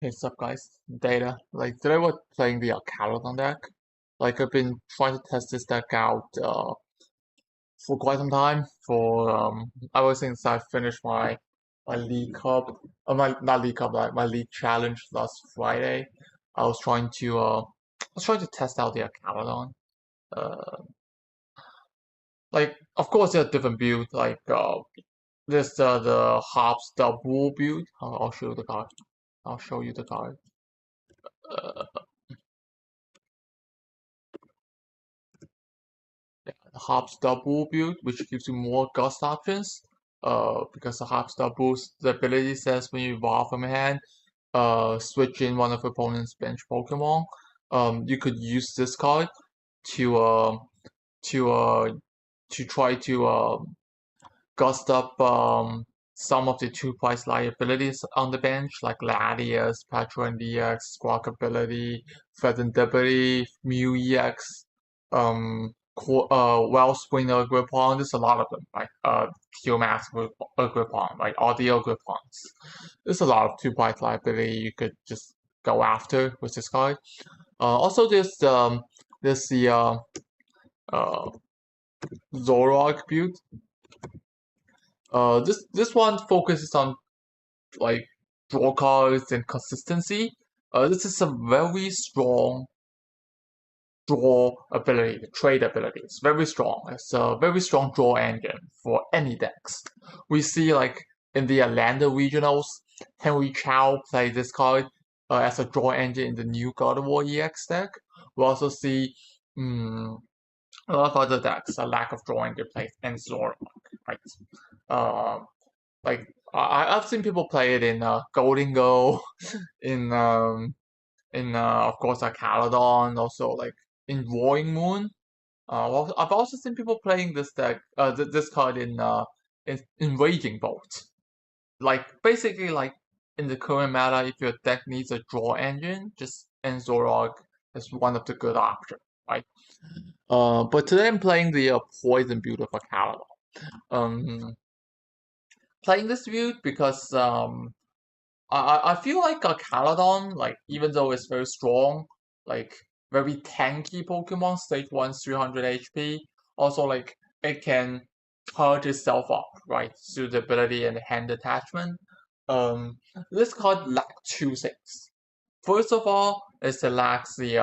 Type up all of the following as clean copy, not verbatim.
Hey, what's up, guys? Data. Today we're playing the Archaludon deck. I've been trying to test this deck out for quite some time. Ever since I finished my League Cup, my not League Cup, like my League Challenge last Friday. I was trying to test out the Archaludon. Uh, of course, there are different builds. There's the Hops double build. I'll show you the card. I'll show you the card. Uh, the Hops double build, which gives you more gust options. Because the Hops doubles, the ability says when you evolve from hand, switch in one of your opponent's bench Pokemon. You could use this card to uh to uh to try to gust up some of the two price liabilities on the bench, like Latias, Patron DX, Squawk ability, Pheasantability, Mew EX, Wellspring Grippon. There's a lot of them, right? Mass Grippon, right? Audio Grippons. There's a lot of two price liability you could just go after with this card. Also, there's the uh, Zoroark build. This one focuses on like draw cards and consistency. This is a very strong draw ability, trade ability. It's very strong. It's a very strong draw engine for any decks. We see in the Atlanta regionals, Henry Chow play this card as a draw engine in the new God of War EX deck. We also see a lot of other decks, a lack of draw engine plays and Zoroark, right? Um, I've seen people play it in Golden Go, in of course Archaludon, also in Roaring Moon. Well, I've also seen people playing this deck, this card in Raging Bolt. Basically in the current meta, if your deck needs a draw engine, just Zoroark is one of the good options, right? But today I'm playing the Poison build of Archaludon. Um, Playing this build because I feel like a Caladon, even though it's very strong, like very tanky Pokemon, stage 1 300 HP, also it can charge itself up, right, through the ability and hand attachment. Um, this card lacks two things. First of all, it lacks the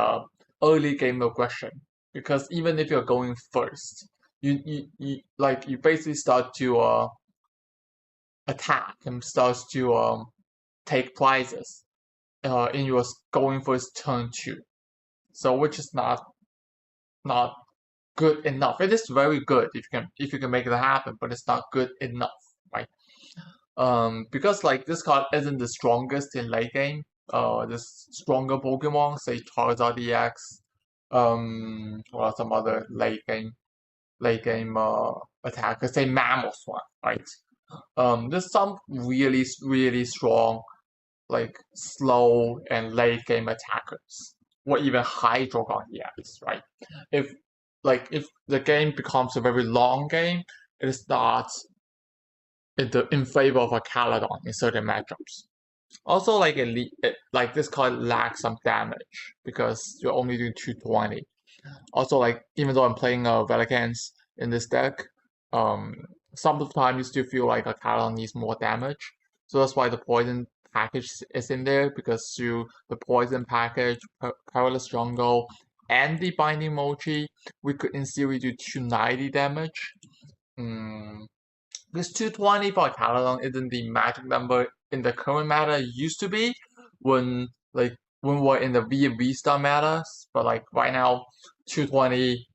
early game aggression, because even if you're going first, you basically start to attack and starts to take prizes in your going first turn two. So which is not good enough. It is very good if you can make it happen, but it's not good enough, right? Because this card isn't the strongest in late game. There's stronger Pokemon, say Charizard EX, or some other late game attackers, say Mammoth one, right? There's some really strong slow and late game attackers, or even Hydro EX, right? If if the game becomes a very long game, it is not in favor of a Caladon in certain matchups. Also, this card lacks some damage because you're only doing 220. Also, even though I'm playing Velicans in this deck, um, some of the time you still feel like a Caladon needs more damage. So that's why the poison package is in there, because through the poison package, Perilous Jungle, and the Binding Mochi, we could in theory do 290 damage. This 220 for Caladon isn't the magic number in the current meta. It used to be when we're in the V star meta, but right now 220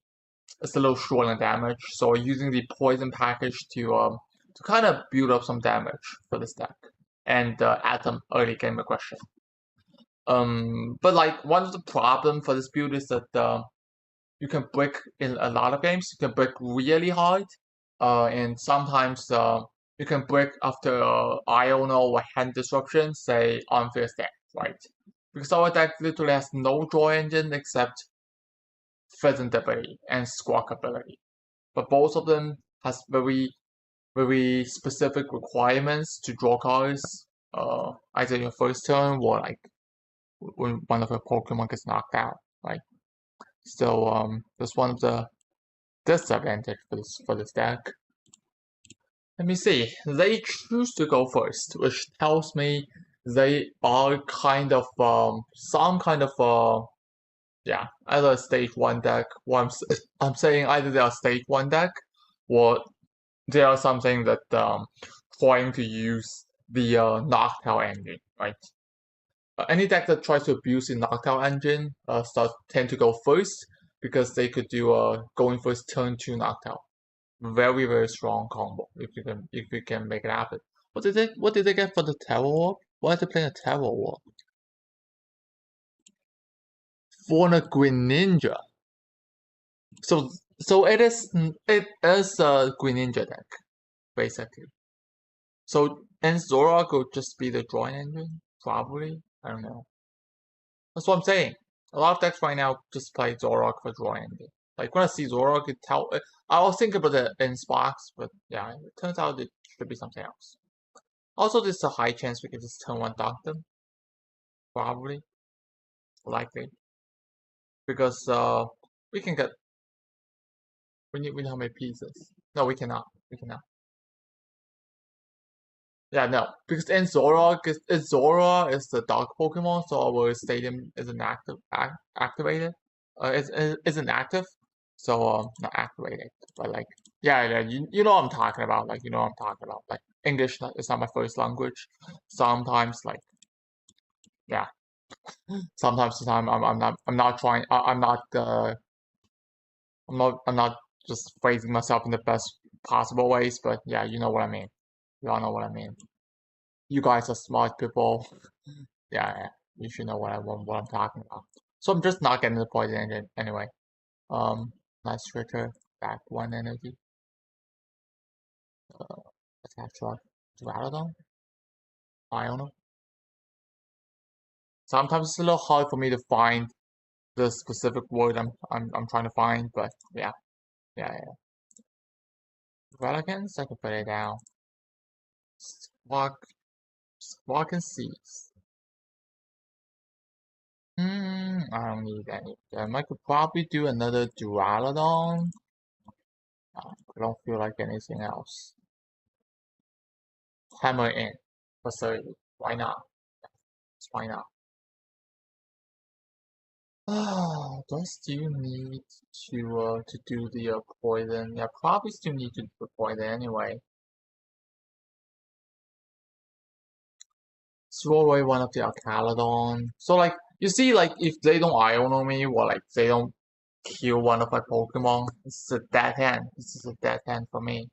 is a little short on damage. So we're using the poison package to kind of build up some damage for this deck and add some early game aggression. But one of the problems for this build is that you can break in a lot of games. You can break really hard, and sometimes you can break after Iono or hand disruption, say unfair stand, right? Because our deck literally has no draw engine except Pheasant ability and Squawk ability, but both of them has very specific requirements to draw cards, either in your first turn or when one of the Pokemon gets knocked out, right? So that's one of the disadvantage for this deck. Let me see. They choose to go first, which tells me they are kind of some kind of yeah, either a stage one deck. Or I'm saying either they are stage one deck, or they are something that trying to use the Noctowl engine, right? Any deck that tries to abuse the Noctowl engine tend to go first because they could do going first turn two Noctowl. Very strong combo if you can make it happen. What did they get for the Terror Orb? Why are they playing a Terror Orb? For a Greninja. So it is a Greninja deck, basically. So and Zoroark will just be the drawing engine? Probably. I don't know. That's what I'm saying. A lot of decks right now just play Zoroark for drawing engine. Like when I see Zoroark, I was thinking about the Insparks, but yeah, it turns out it should be something else. Also, there's a high chance we can just turn one Doctor. Probably. Likely. Because we can get we need how many pieces? No, we cannot. We cannot. Yeah, no. Because in Zora is the dog Pokemon, so our stadium isn't activated. Isn't active. So not activated. But like yeah, you know what I'm talking about. Like you know what I'm talking about. Like English is not my first language. Sometimes like yeah. Sometimes I'm not trying I'm not just phrasing myself in the best possible ways, but yeah, you know what I mean. You all know what I mean. You guys are smart people. Yeah, you should know what I'm talking about. So I'm just not getting the poison engine anyway. Nice trigger, back one energy. Attack truck, Archaludon. I don't know. Sometimes it's a little hard for me to find the specific word I'm trying to find, but yeah. Relicans, I can put it down. Squawk and Seeds. I don't need any of them. I could probably do another Duraludon. I don't feel like anything else. Hammer in. Facility. Why not? Why not? Do I still need to do the poison? Yeah, probably still need to do the poison anyway. Throw away one of the Archaludon. So like you see, like if they don't Iono me or like they don't kill one of my Pokemon, this is a dead hand. This is a dead hand for me.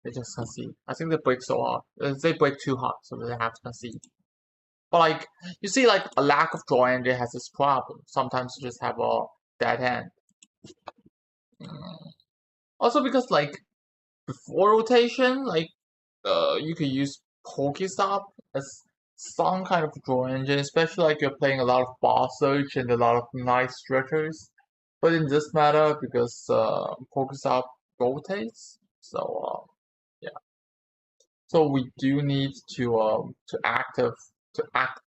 They just concede. I think they break so hard. They break too hard, so they have to concede. But like you see, like a lack of draw engine has this problem. Sometimes you just have a dead hand. Also because like before rotation, like you could use Pokestop as some kind of draw engine, especially like you're playing a lot of boss search and a lot of nice stretchers. But in this matter, because Pokestop rotates, so yeah. So we do need to active to act.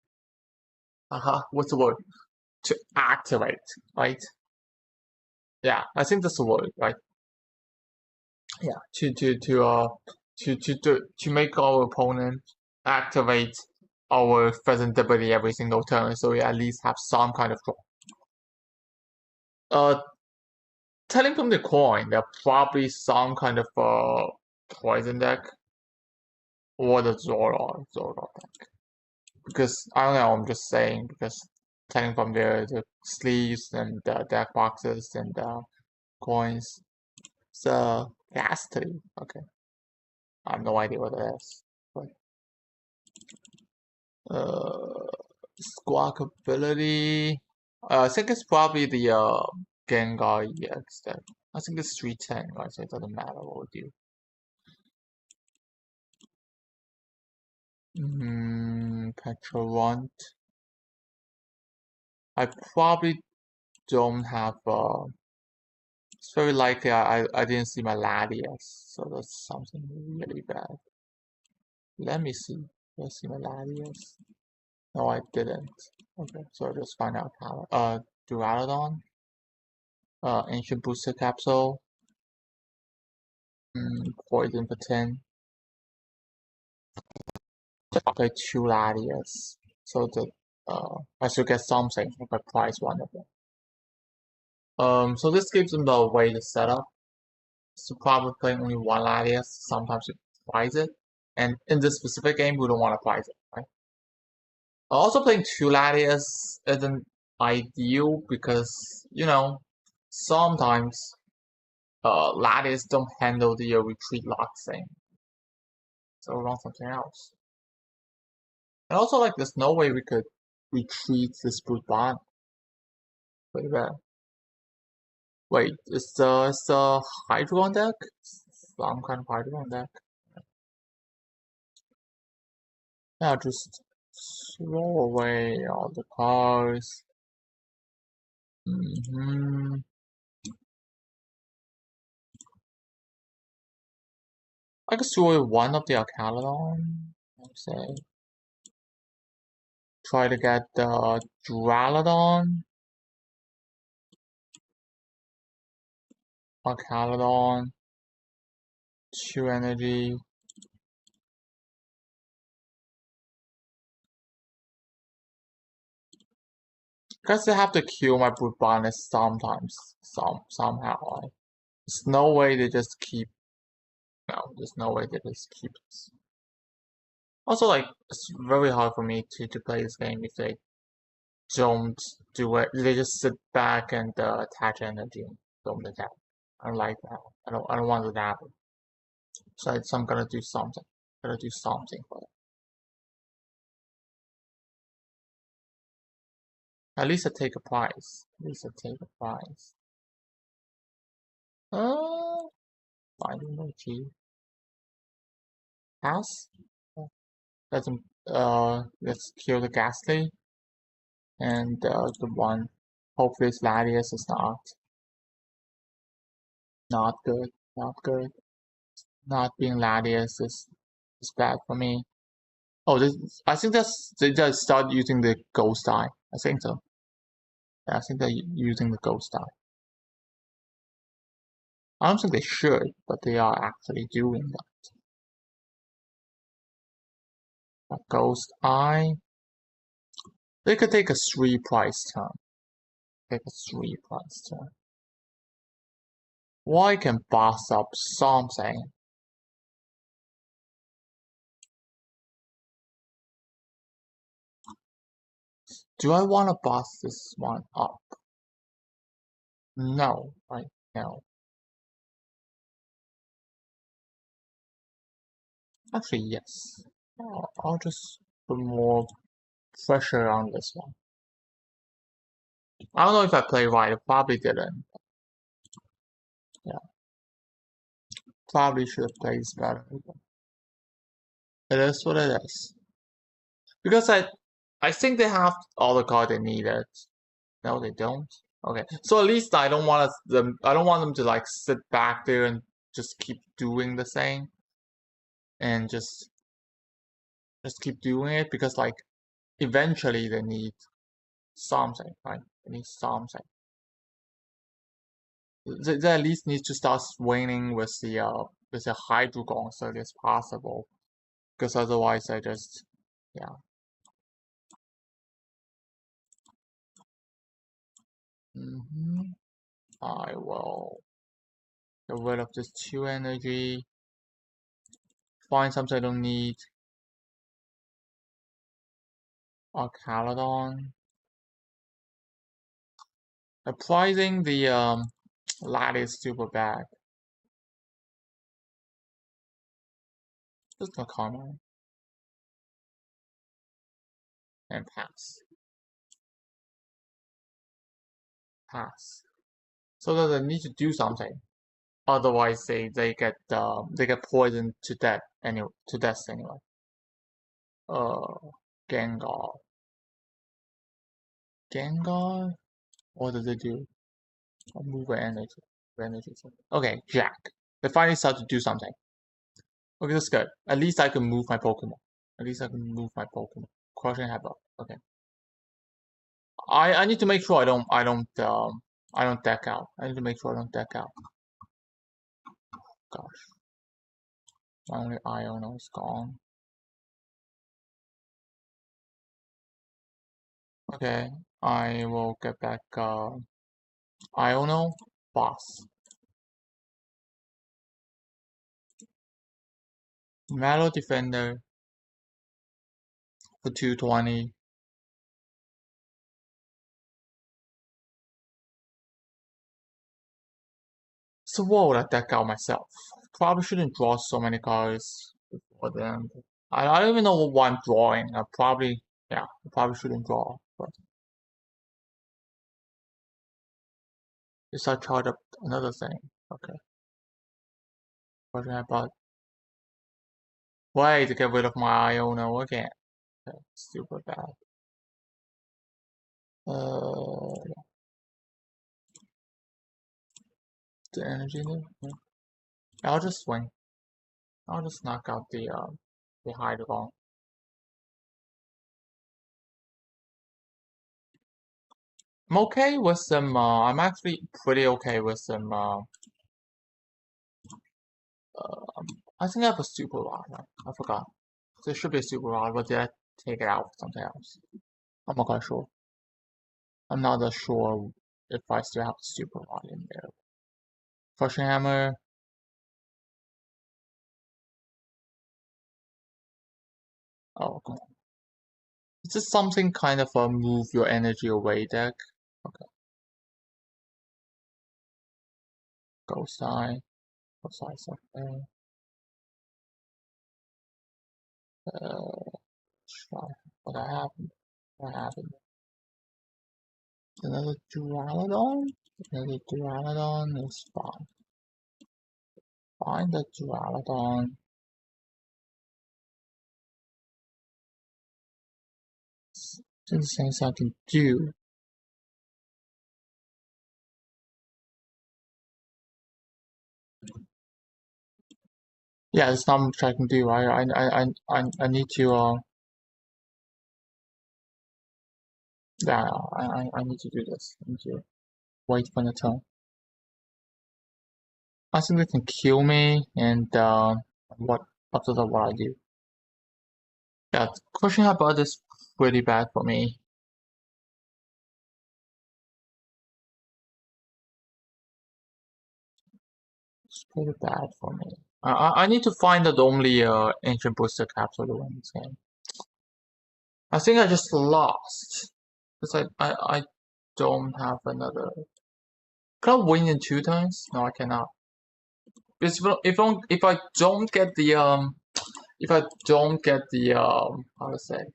What's the word? To activate, right? Yeah, I think that's the word, right? Yeah, to make our opponent activate our present ability every single turn, so we at least have some kind of draw. Telling from the coin, there probably some kind of poison deck or the Zoro deck. Because I don't know, I'm just saying because telling from the sleeves and the deck boxes and the coins. So Ghastly, okay. I have no idea what that is. But Squawk ability. I think it's probably the Gengar EX deck. I think it's 310, right? So it doesn't matter what we do. Petrolunt. I probably don't have it's very likely I didn't see my Latias, so that's something really bad. Let me see. Let's see my Latias. No, I didn't. Okay, so just find out how. Duraludon. Ancient Booster Capsule. Poison for 10. Okay, 2 Latias. So I should get something if I price one of them. So this gives them the way to set up. So probably playing only one Latias, sometimes you price it. And in this specific game, we don't want to price it, right? Also playing 2 Latias isn't ideal because, sometimes Latias don't handle the retreat lock thing. So run something else. And also, like, there's no way we could retreat this brute bond. Wait, is the Hydro on deck? Some kind of Hydro on deck. Yeah, just throw away all the cards. I could throw away one of the Archaludon. Let's say. Try to get the Duraludon. Archaludon. 2 energy. Guess I have to kill my brute bonus sometimes. Somehow. There's no way they just keep. No, there's no way they just keep this. Also, like, it's very hard for me to play this game if they don't do it. They just sit back and attach energy and don't attack. I don't like that. I don't want to happen. So I'm gonna do something. Gotta do something for it. At least I take a prize. At least I take a prize. Find energy. Pass. Let's kill the Ghastly. And the one. Hopefully this Latias is not good. Not good. Not being Latias is bad for me. Oh, I think they just start using the ghost eye. I think so. Yeah, I think they're using the ghost eye. I don't think they should, but they are actually doing that. A ghost eye. They could take a 3 price turn. Take a 3 price turn. Why can boss up something? Do I want to boss this one up? No, right? No. Actually, yes. I'll just put more pressure on this one. I don't know if I played right. I probably didn't. Yeah. Probably should have played this better. It is what it is. Because I think they have all the cards they needed. No, they don't. Okay, so at least I don't want them to like sit back there and just keep doing the same, and just keep doing it because like eventually they need something, right? They need something. They at least need to start swinging with the Hydreigon as early as possible, because otherwise yeah. I will get rid of this 2 energy. Find something I don't need. Archaludon. Applying the lattice super bad. Just no comment. And pass. Pass. So that they need to do something. Otherwise they get poisoned to death anyway. Gengar. Gengar? What does it do? Move energy. Okay, Jack. They finally start to do something. Okay, that's good. At least I can move my Pokemon. Crushing Headbutt. Okay. I need to make sure I don't deck out. I need to make sure I don't deck out. Gosh, my only Iono is gone. Okay, I will get back Iono boss. Metal Defender for 220. So what would I deck out myself? Probably shouldn't draw so many cards before then. I don't even know what I'm drawing. I probably shouldn't draw. But just I charge up another thing. Okay. What about way to get rid of my Iono again? Okay, super bad. Yeah. The energy there. Yeah. I'll just swing. I'll just knock out the Hydreigon. I'm okay with some. I'm actually pretty okay with some. I think I have a super rod. Right? I forgot. There should be a super rod, but did I take it out for something else? I'm not quite sure. I'm not that sure if I still have the super rod in there. Crushing hammer. Oh, come on. Is this something kind of a move your energy away deck? Okay. Ghost Eye. Ghost Eye's up there. Try. What happened? What happened? Another Duraludon? Another Duraludon is fine. Find the Duraludon. There's things I can do. Yeah, there's not much I can do. I need to yeah, I need to do this. I need to wait for the turn. I think they can kill me, and what after that what I do? Yeah, crushing headbutt is pretty bad for me. It's pretty bad for me. I need to find the only ancient booster capsule to win this game. I think I just lost because I don't have another. Can I win in 2 turns? No, I cannot. Because if I don't get the if I don't get the how to say,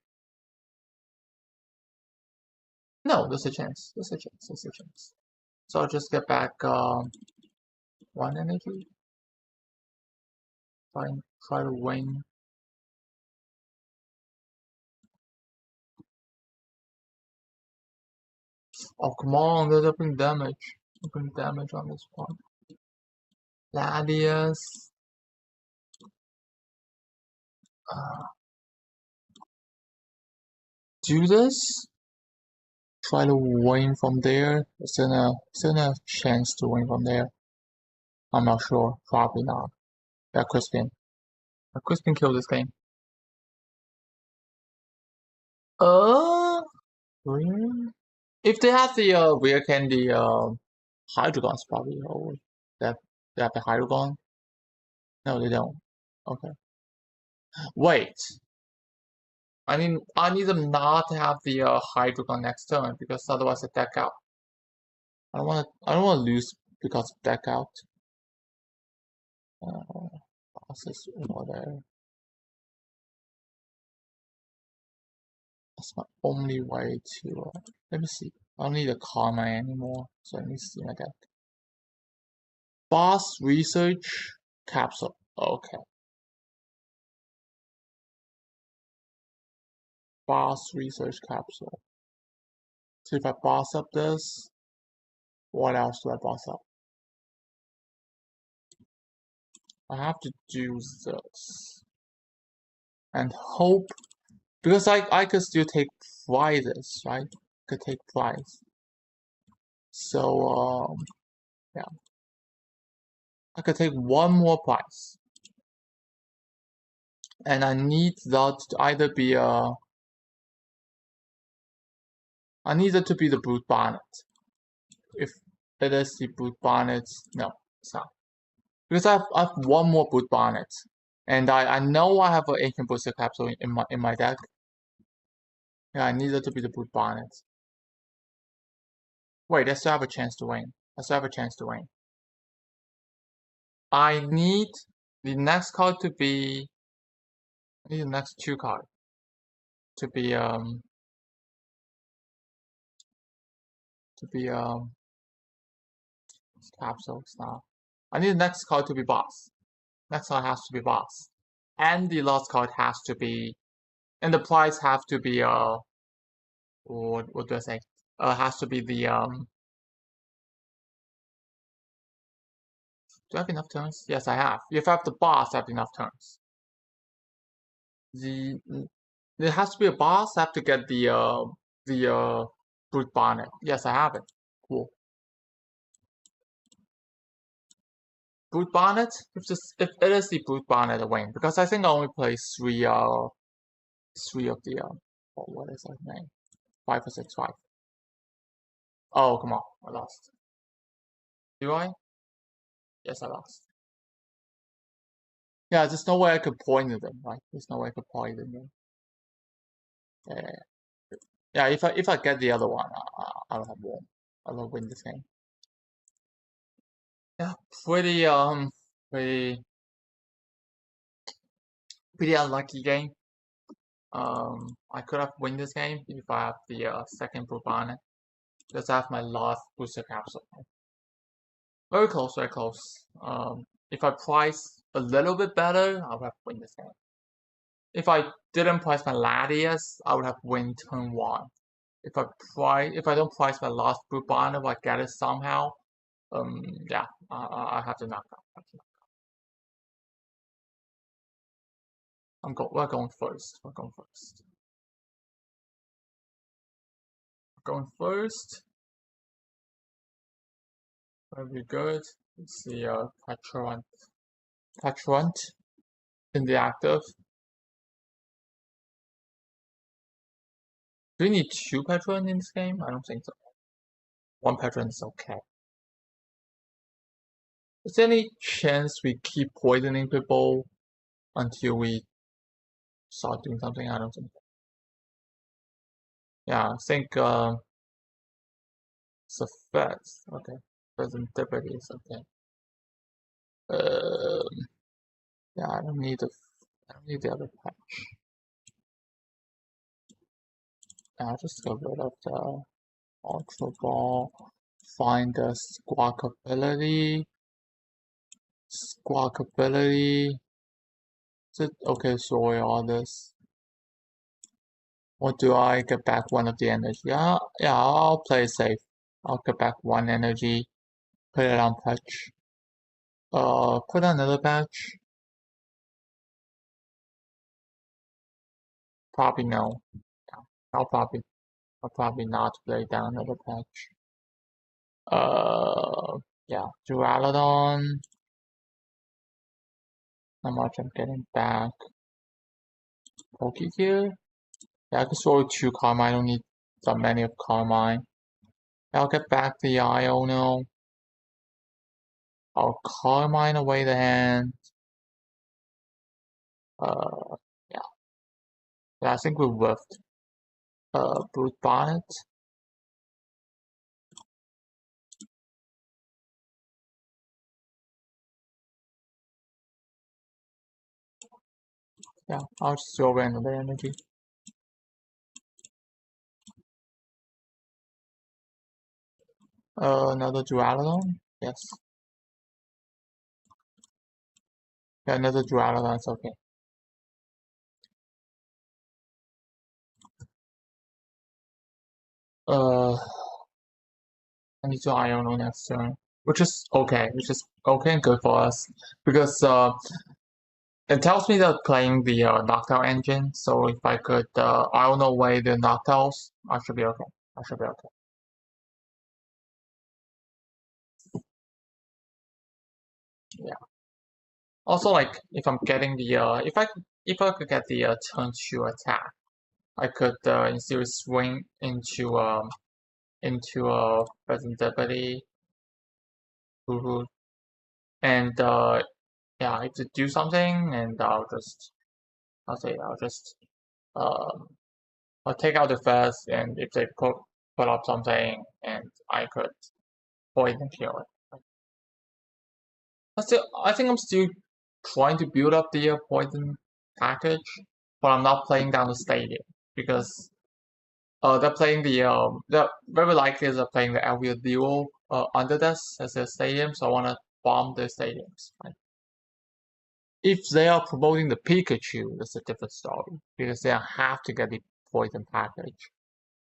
no, there's a chance. There's a chance. There's a chance. So I'll just get back 1 energy. Try to win. Oh come on, they're doing damage. Doing damage on this one. Ladius. Do this. Try to win from there. Is there a chance to win from there? I'm not sure. Probably not. Yeah, Crispin. Crispin killed this game. Really? If they have the rare candy Hydreigon's probably over. They have the Hydreigon? No, they don't. Okay. Wait. I need them not to have the Hydreigon next turn because otherwise I deck out. I don't wanna lose because of deck out. Process over there. That's my only way to let me see. I don't need a karma anymore, so let me see my deck. Boss research capsule. Okay. Boss research capsule. So if I boss up this, what else do I boss up? I have to do this. And hope because I could still take prizes, right? could take price. So yeah, I could take one more price, and I need that to either be I need it to be the Brute Bonnet. If it is the Brute Bonnet, no, it's not. Because I have one more Brute Bonnet, and I know I have an Ancient Booster Capsule in my deck. Yeah, I need it to be the Brute Bonnet. Wait, I still have a chance to win. I still have a chance to win. I need the next card to be. I need the next two cards to be capsules now. I need the next card to be boss. Next card has to be boss, and the last card has to be, and the price have to be what do I say? Has to be the Do I have enough turns? Yes, I have. If I have the boss, I have enough turns. The There has to be a boss. I have to get the Brute Bonnet. Yes, I have it. Cool. Brute Bonnet. If it is the Brute Bonnet, I win because I think I only play three of the what is that name? 5 or 6 5. Oh come on, I lost. Do I? Yes, I lost. Yeah, there's no way I could point at them, right? There's no way I could point at them. Yeah. Yeah, if I get the other one, I'll have won. I'll win this game. Yeah, pretty pretty unlucky game. I could have won this game if I have the second Bourbon. Because I have my last booster capsule. Very close, very close. If I price a little bit better, I would have won this game. If I didn't price my Latias, I would have win turn 1. If I don't price my last Bourbon, if I get it somehow, yeah, I have to knock out. We're going first. We're going first. We're going first. Very good. Let's see, Patrunt in the active. Do we need 2 Patrunt in this game? I don't think so. 1 Patrunt is okay. Is there any chance we keep poisoning people until we start doing something? I don't think so. Yeah, I think it's a fast. Okay. Presentability is okay. Yeah, I don't need the other patch. I'll just get rid of the Ultra Ball. Find the Squawkability. Squawkability. Is it okay? Sorry, all this. Or do I get back one of the energy? Yeah, I'll play it safe. I'll get back 1 energy. Put it on patch. Put another patch. Probably no. Yeah, I'll probably not play down another patch. Yeah, Duraludon. How much I'm getting back? Poke here. Yeah, I can store 2 Carmine. I don't need that many of Carmine. I'll get back the Iono. I'll Carmine away the hand. Yeah. Yeah, I think we whiffed. Brute Bonnet. Yeah, I'll just throw away another energy. Another Duraludon? Yes. Yeah, another Duraludon is okay. I need to Iono next turn. Which is okay and good for us. Because it tells me that playing the Noctowl engine, so if I could Iono away the Noctowls, I should be okay. I should be okay. Yeah. Also, like if I'm getting the if I could get the turn 2 attack, I could in theory swing into present ability, and yeah, I have to do something, and I'll just um I'll take out the first, and if they put up something, and I could poison kill it. I think I'm still trying to build up the poison package, but I'm not playing down the stadium because they're playing they're very likely they're playing the Elvia Duo under this as their stadium, so I want to bomb their stadiums. Right? If they are promoting the Pikachu, that's a different story because they have to get the poison package.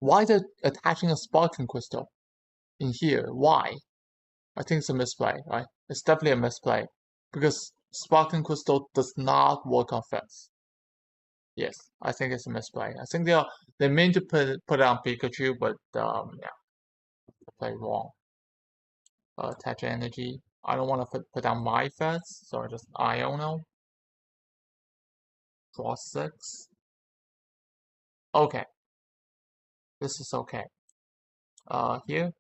Why they're attaching a Sparking Crystal in here? Why? I think it's a misplay, right? It's definitely a misplay because Sparking Crystal does not work on Fence. Yes, I think it's a misplay. I think they mean to put it on Pikachu, but yeah, play wrong. Attach energy. I don't want to put down my Fence, so I just Iono. Draw 6. Okay, this is okay. Here.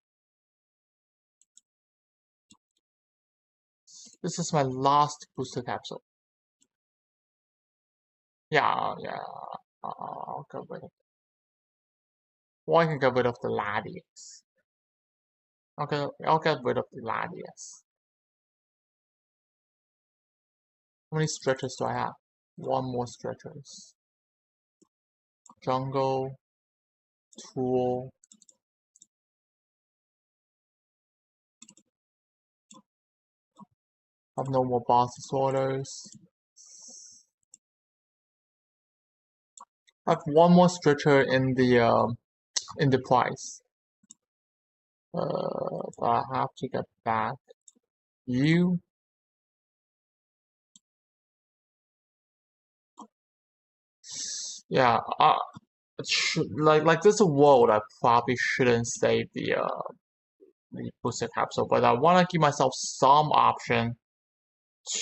This is my last booster capsule. Yeah, yeah. I'll get rid of it. Or I can get rid of the Latias. Okay, I'll get rid of the Latias. How many stretchers do I have? One more stretchers. Jungle, Tool. I have no more boss disorders. I have one more stretcher in the price. But I have to get back you. Yeah, like this is a world I probably shouldn't save the booster capsule, but I want to give myself some option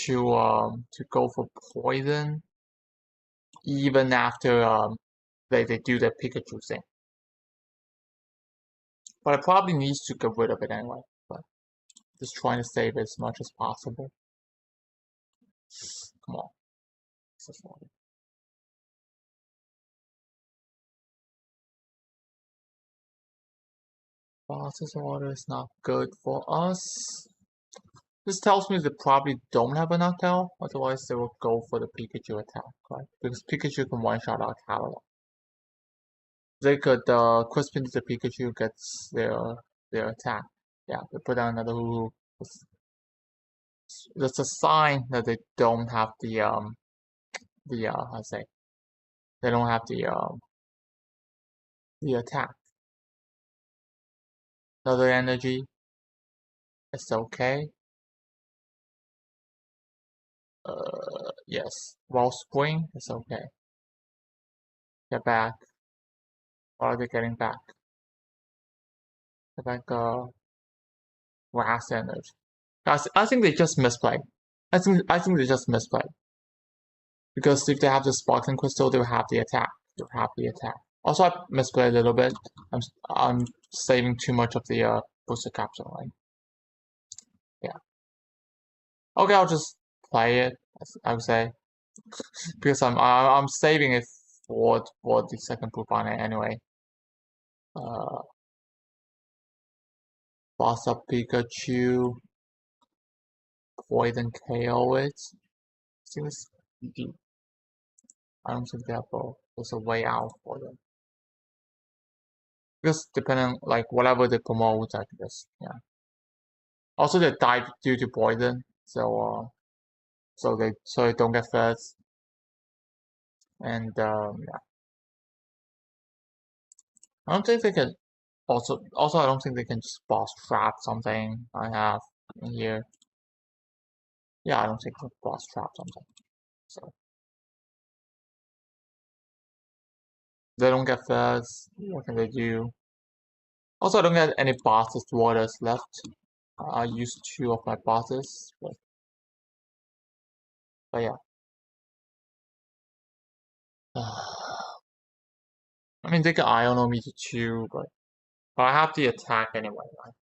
to go for poison even after they do the Pikachu thing. But I probably need to get rid of it anyway. But just trying to save as much as possible. Come on. Boss's order is not good for us. This tells me they probably don't have a knockout, otherwise they will go for the Pikachu attack, right? Because Pikachu can one-shot Archaludon. They could Crispin the Pikachu gets their attack. Yeah, they put down another Hoo. That's a sign that they don't have how to say, they don't have the attack. Another energy. It's okay. Yes. Wellspring. It's okay. Get back. What are they getting back? Get back grass energy. I think they just misplayed. I think they just misplayed. Because if they have the sparkling crystal, they'll have the attack. They'll have the attack. Also, I misplayed a little bit. I'm saving too much of the booster capsule, right? Yeah. Okay, I'll just play it. I would say because I'm saving it for the second proof on it anyway. Boss up Pikachu, Poison KO it. Seems I don't think there's a way out for them. Because depending like whatever they promote, I guess yeah. Also they died due to poison, so they don't get first. And yeah. I don't think they can also I don't think they can just boss trap something I have in here. Yeah, I don't think they can boss trap something. So they don't get first, what can they do? Also, I don't get any bosses waters left. I used 2 of my bosses, but yeah. I mean, they can Iono me to 2, but I have the attack anyway, right?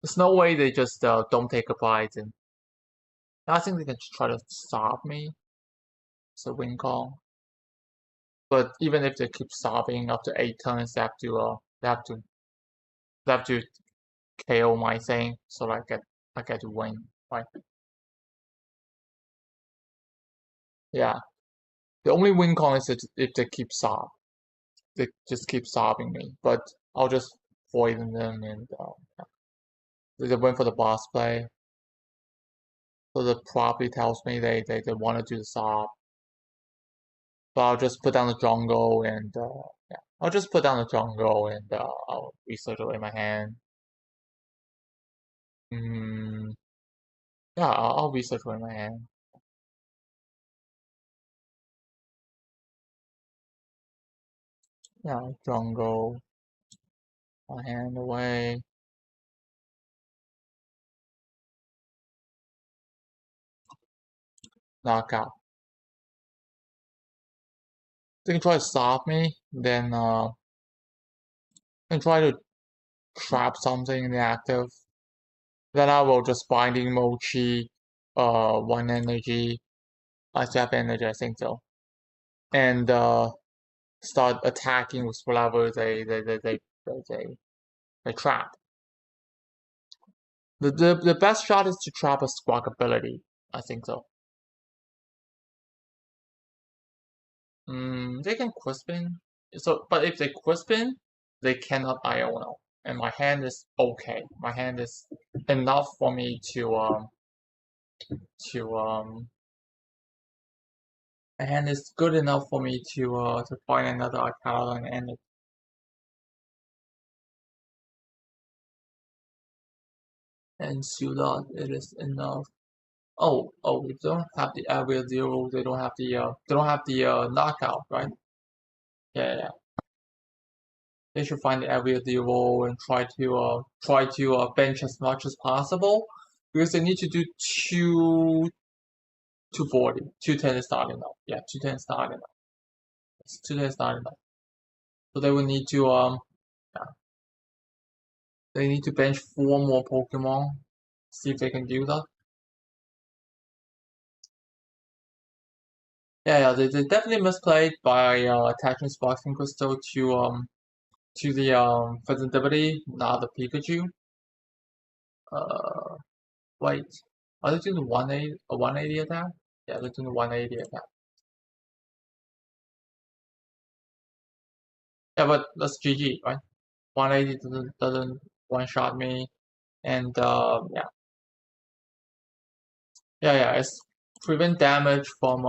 There's no way they just don't take a bite, and I think they can just try to stop me. It's a win call. But even if they keep stopping after 8 turns, they have to KO my thing, so I get to win, right? Yeah. The only win con is if they keep stop. They just keep stopping me, but I'll just poison them and they win for the boss play. So the probably tells me they want to do the stop. But I'll just put down the jungle and yeah, I'll just put down the jungle and I'll research away my hand. Yeah, I'll research away my hand. Yeah, jungle, my hand away. Knockout. They can try to stop me, then they can try to trap something in the active. Then I will just binding mochi, 1 energy, I still have energy, I think so, and start attacking with whatever they trap. The best shot is to trap a squawk ability, I think so. They can Crispin. So, but if they Crispin, they cannot Iono. And my hand is okay. My hand is enough for me to my hand is good enough for me to find another Archaludon and Sudot. It is enough. Oh, they don't have the area 0. They don't have the knockout, right? Yeah. They should find the area 0 and try to bench as much as possible because they need to do 240. 210 is not enough. Yeah, 210 is not enough. 210 is not enough. So they will need to yeah, they need to bench 4 more Pokemon. See if they can do that. Yeah, they definitely misplayed by attaching Sparking Crystal to the sensitivity, not the Pikachu. Uh, wait, are they doing the 180 attack? Yeah, they're doing the 180 attack. Yeah, but that's GG, right? 180 doesn't one shot me, and yeah, it's prevent damage from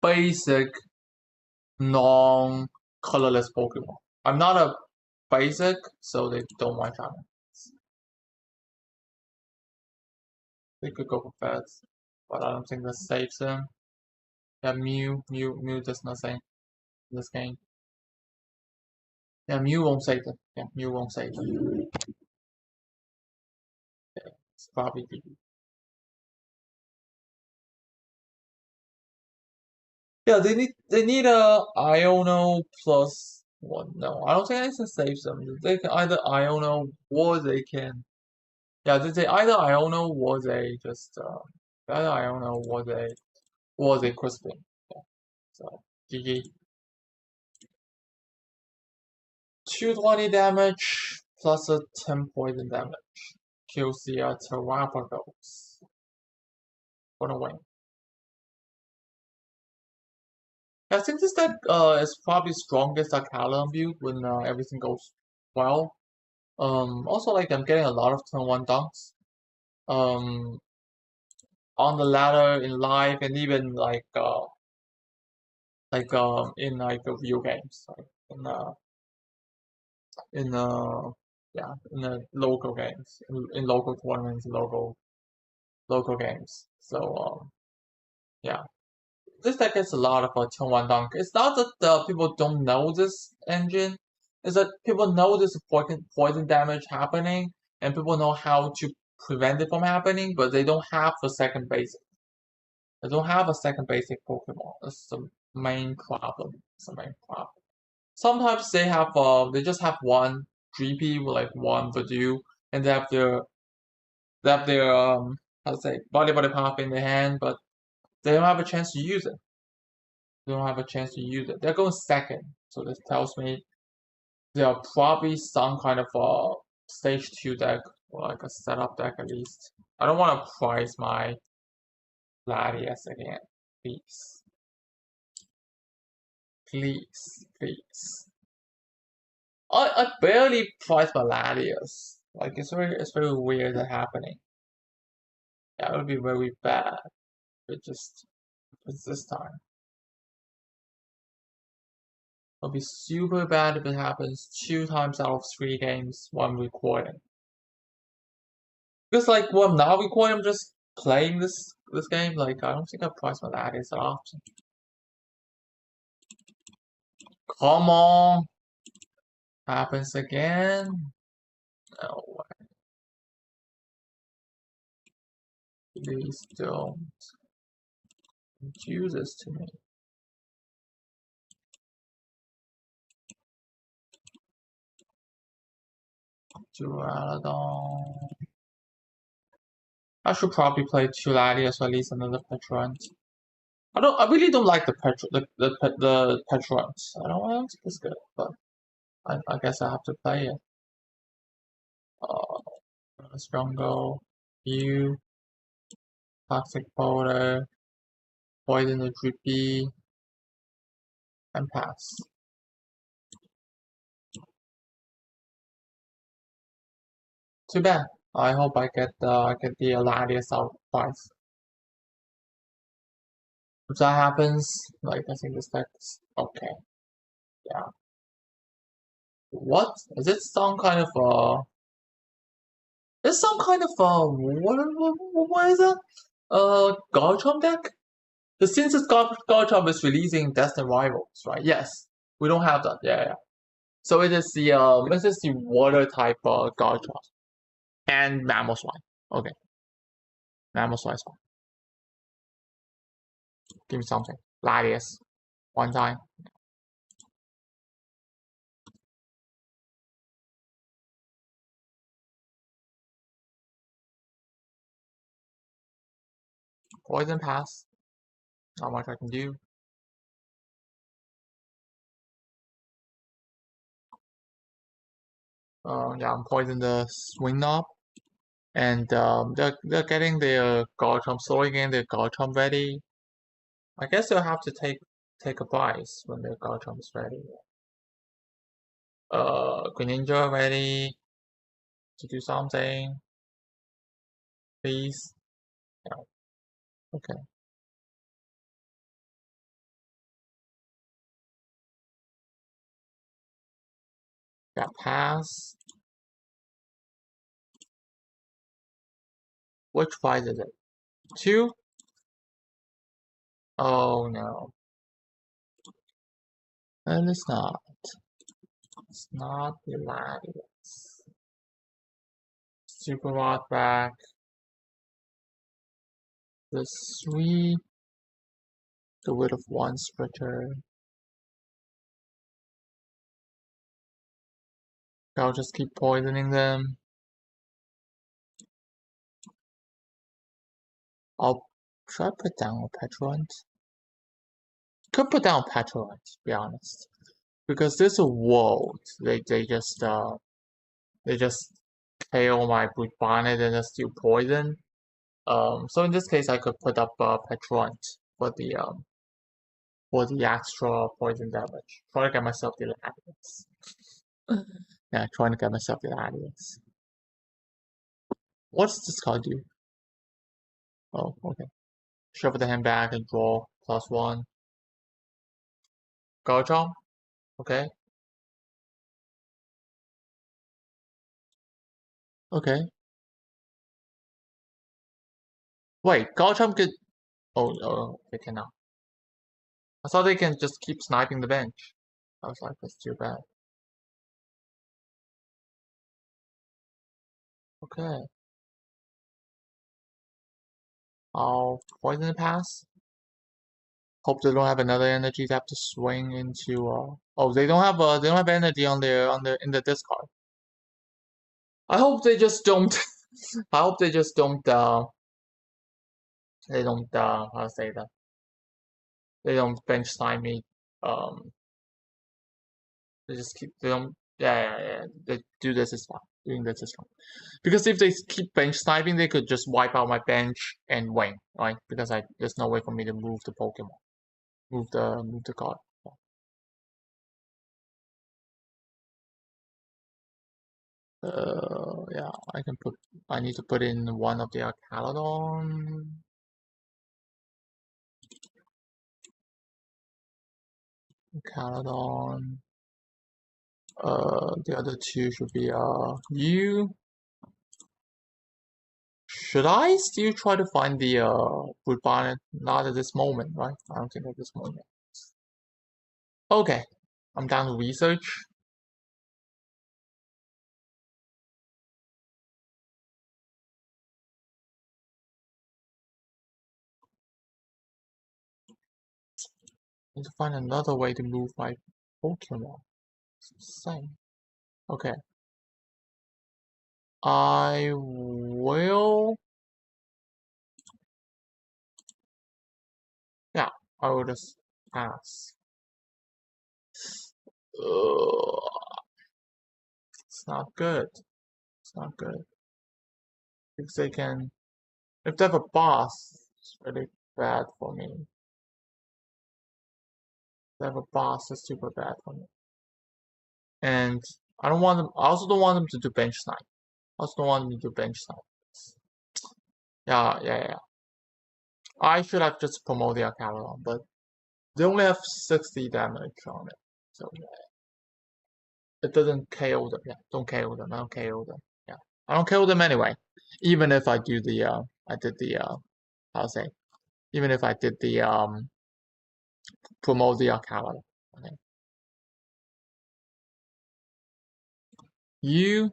basic non-colorless Pokemon. I'm not a basic, so they don't one shot me. They could go for Feds, but I don't think that saves them. Yeah, Mew does nothing in this game. Yeah, Mew won't save them. Yeah, Mew won't save them. Yeah, it's probably GG. Yeah, they need a Iono plus 1. No, I don't think I can save them. They can either Iono or they can. Yeah, they either Iono or they just either Iono or they Crispin. Yeah, so GG. 220 damage plus a 10 poison damage. Kills the Terrapagos. For the win. I think this deck is probably strongest Archaludon build when everything goes well. Also like I'm getting a lot of turn 1 dunks. On the ladder in live and even in like video games, like in yeah, in the local games, in local tournaments, local games. So yeah, this deck gets a lot of turn 1 dunk. It's not that people don't know this engine. is that people know there's poison damage happening, and people know how to prevent it from happening, but they don't have a second basic. They don't have a second basic Pokemon. That's the main problem. It's the main problem. Sometimes they just have one GP with like one Voodoo, and they have their how to say body pop in their hand, but they don't have a chance to use it. They don't have a chance to use it. They're going second, so this tells me there are probably some kind of stage 2 deck, or like a setup deck at least. I don't want to price my Latias again. Please. Please. Please. I barely price my Latias. Like it's very weird that happening. That would be very bad. It's this time. It'll be super bad if it happens 2 times out of 3 games while I'm recording. Because like when I'm not recording, I'm just playing this game. Like I don't think I priced my Latias that often. Come on. Happens again. No way. Please don't do this to me. Archaludon. I should probably play 2 Latias or at least another Petrunt. I really don't like the Petrunt. I don't think it's good, but I guess I have to play it. Strongbow, you, Toxic Powder, Poison the Drippy, and pass. Too bad. I hope I get the Latias out twice. If that happens, like I think this deck's okay. Yeah. What? Is it some kind of It's some kind of what is it? Garchomp deck? Because since it's Garchomp is releasing Destined Rivals, right? Yes. We don't have that. Yeah. So it is the water type Garchomp. And Mamoswine. Okay. Mamoswine is fine. Give me something. Latias. One time. Poison pass. Not much I can do. Yeah, I'm poisoning the swing knob. And they're getting their Garchomp slowing in their Garchomp ready. I guess they'll have to take a price when their Garchomp is ready. Greninja ready to do something. Please. No. Okay. Got pass. Which price is it? 2? Oh no. And it's not. It's not the Latias. Super Rod back. The 3. Get rid of 1 Spritter. I'll just keep poisoning them. Should I put down a Petrunt? Could put down Petrunt, to be honest. Because there's a world. They just KO my Brute Bonnet and just do poison. So in this case I could put up Petrunt for the extra poison damage. Try to get myself the Latias. Yeah, trying to get myself the Latias. What does this card do? Oh, okay. Shuffle the hand back and draw +1. Garchomp? Okay. Okay. Wait, Garchomp could... Oh, they cannot. I thought they can just keep sniping the bench. I was like, that's too bad. Okay. I'll poison the pass. Hope they don't have another energy to have to swing into. Oh, they don't have energy on their in the discard. I hope they just don't. I hope they just don't. They don't. How to say that? They don't bench sign me. Um, they just keep. They don't. Yeah. They do this is fine. Doing this is fine. Because if they keep bench sniping, they could just wipe out my bench and win, right? Because there's no way for me to move the Pokemon, move the card. Yeah, I can put. I need to put in one of the Archaludon. Archaludon. The other two should be you. Should I still try to find the Brood Bonnet? Not at this moment, right? I don't think at this moment. Okay, I'm down to research. Need to find another way to move my Pokemon. It's insane. Okay. I will. Yeah, I will just pass. Ugh, it's not good. It's not good. If they can. If they have a boss, it's really bad for me. If they have a boss, it's super bad for me. And I don't want them. I also don't want them to do bench snipe. I also don't want them to do bench snipe. Yeah. I should have just promoted the Archaludon, but they only have 60 damage on it. So yeah, it doesn't KO them. Yeah, don't KO them. I don't KO them. Yeah, I don't KO them anyway. Even if I do the I did the I'll say, even if I did the promote the Archaludon. Okay. You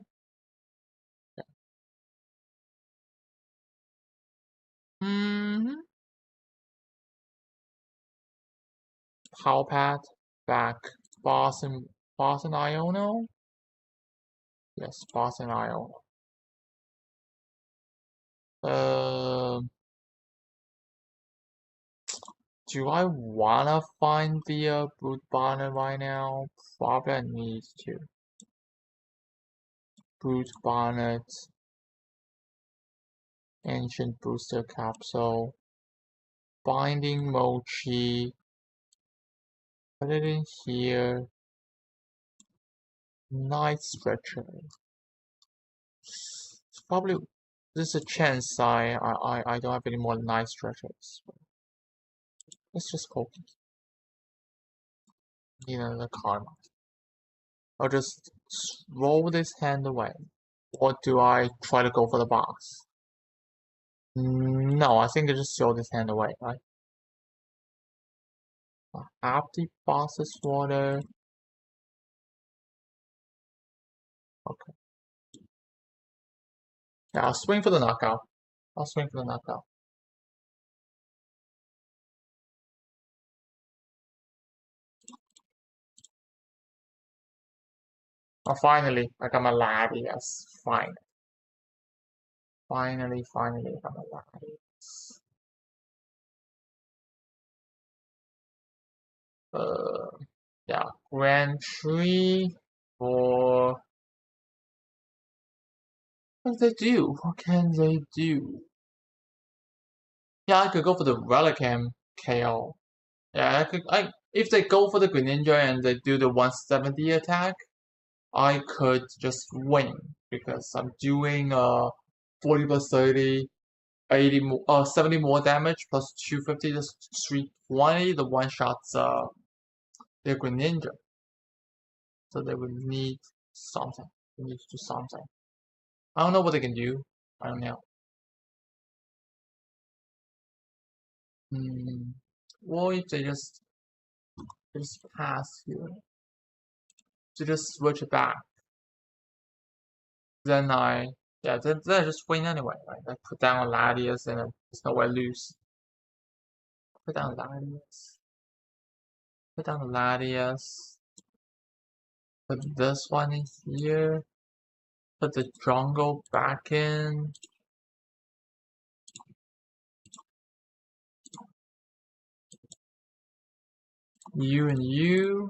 mm-hmm. Power Pad back Boston Iono? Yes, Boston Iono. Uh, do I wanna find the Brood Bonnet right now? Probably I need to. Brood Bonnet, Ancient Booster Capsule, Binding Mochi, put it in here, Night Stretcher. It's probably there's a chance I don't have any more Night Stretchers. Let's just go. Need another karma. I'll just roll this hand away. Or do I try to go for the boss? No, I think I just throw this hand away, right? I have the boss's water. Okay. Yeah, I'll swing for the knockout. I'll swing for the knockout. Oh, finally, I got my laddie. Yes, fine. Finally, I got my laddie. Uh, yeah, Grand Tree for what can they do? What can they do? Yeah, I could go for the Relicanth KO. Yeah, if they go for the Greninja and they do the 170 attack, I could just win because I'm doing 40 plus 30, 80 more, 70 more damage plus 250 to 320. The one shots the Greninja, so they would need something. They need to do something. I don't know what they can do. I don't know. Hmm. Or if they just pass here, to just switch it back. Then Yeah, then I just win anyway, right? I put down Latias and there's nowhere loose. Put down Latias. Put down Latias. Put this one in here. Put the jungle back in. You and you.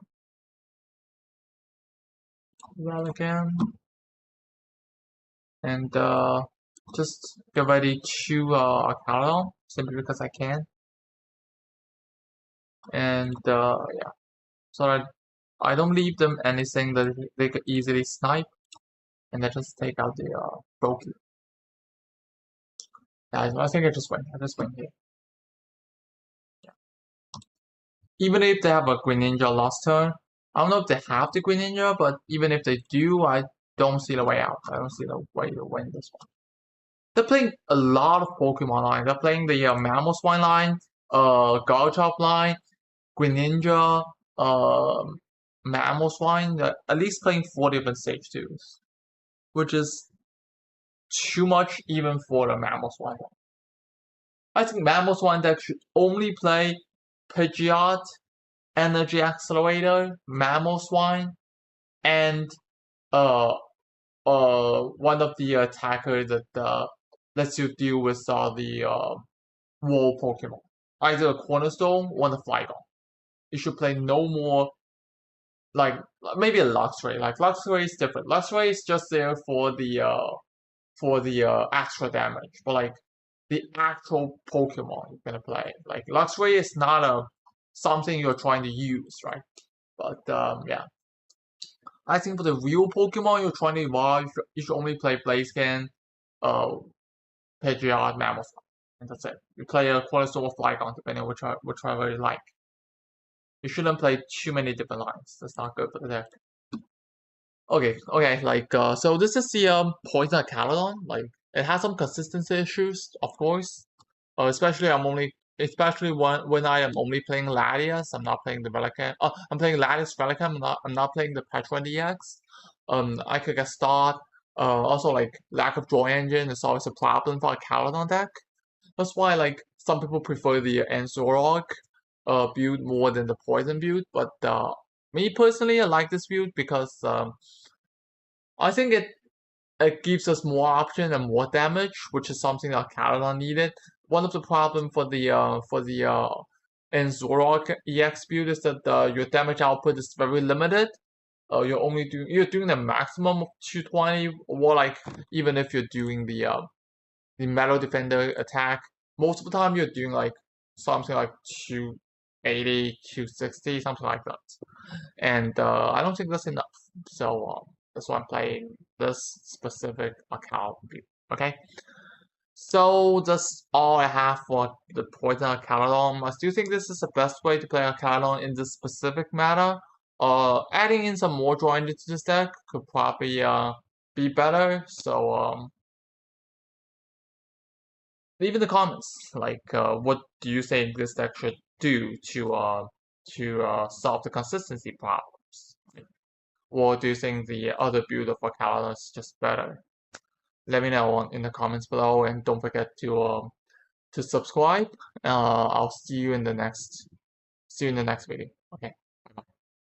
Well again. And just get ready to Archaludon, simply because I can. And yeah. So I don't leave them anything that they could easily snipe. And I just take out the Boki. Yeah, I think I just win. I just win here. Even if they have a Green Ninja last turn, I don't know if they have the Green Ninja, but even if they do, I don't see the way out. I don't see the way to win this one. They're playing a lot of Pokemon line. They're playing the Mammal Swine line, Garchomp line, Green Ninja, Mammal Swine. At least playing 4 different stage 2s, which is too much even for the Mammal Swine line. I think Mammal Swine deck should only play Pidgeot, Energy Accelerator, Mammal Swine, and one of the attackers that lets you deal with the wall Pokemon. Either a Cornerstone or the Flygon. You should play no more like maybe a Luxray. Like Luxray is different. Luxray is just there for the extra damage, but like the actual Pokemon you're gonna play. Like Luxray is not something you're trying to use, right? But yeah. I think for the real Pokemon you're trying to evolve, you should only play Blaziken, uh, Pidgeot, Mammoth, and that's it. You play a Cornerstone or Flygon depending on whichever you like. You shouldn't play too many different lines. That's not good for the deck. Okay, like so this is the Poison Archaludon. Like it has some consistency issues, of course. Especially when I am only playing Latias, I'm not playing the Relicanth. Oh, I'm playing Latias Relicanth. I'm not playing the Petron DX. I could get stuck. Also like lack of draw engine is always a problem for a Archaludon deck. That's why like some people prefer the Anzorok build more than the Poison build. But me personally, I like this build because I think it gives us more option and more damage, which is something that Archaludon needed. One of the problem for the Anzorok EX build is that your damage output is very limited. You're doing the maximum of 220, or like even if you're doing the Metal Defender attack, most of the time you're doing like something like 280, 260, something like that. And I don't think that's enough. So that's why I'm playing this specific account. Okay. So that's all I have for the Poison Archaludon. I still think this is the best way to play Archaludon in this specific meta. Adding in some more draw into this deck could probably be better. So leave in the comments like what do you think this deck should do to solve the consistency problems, or do you think the other build of Archaludon is just better? Let me know in the comments below, and don't forget to subscribe. I'll see you in the next video. Okay.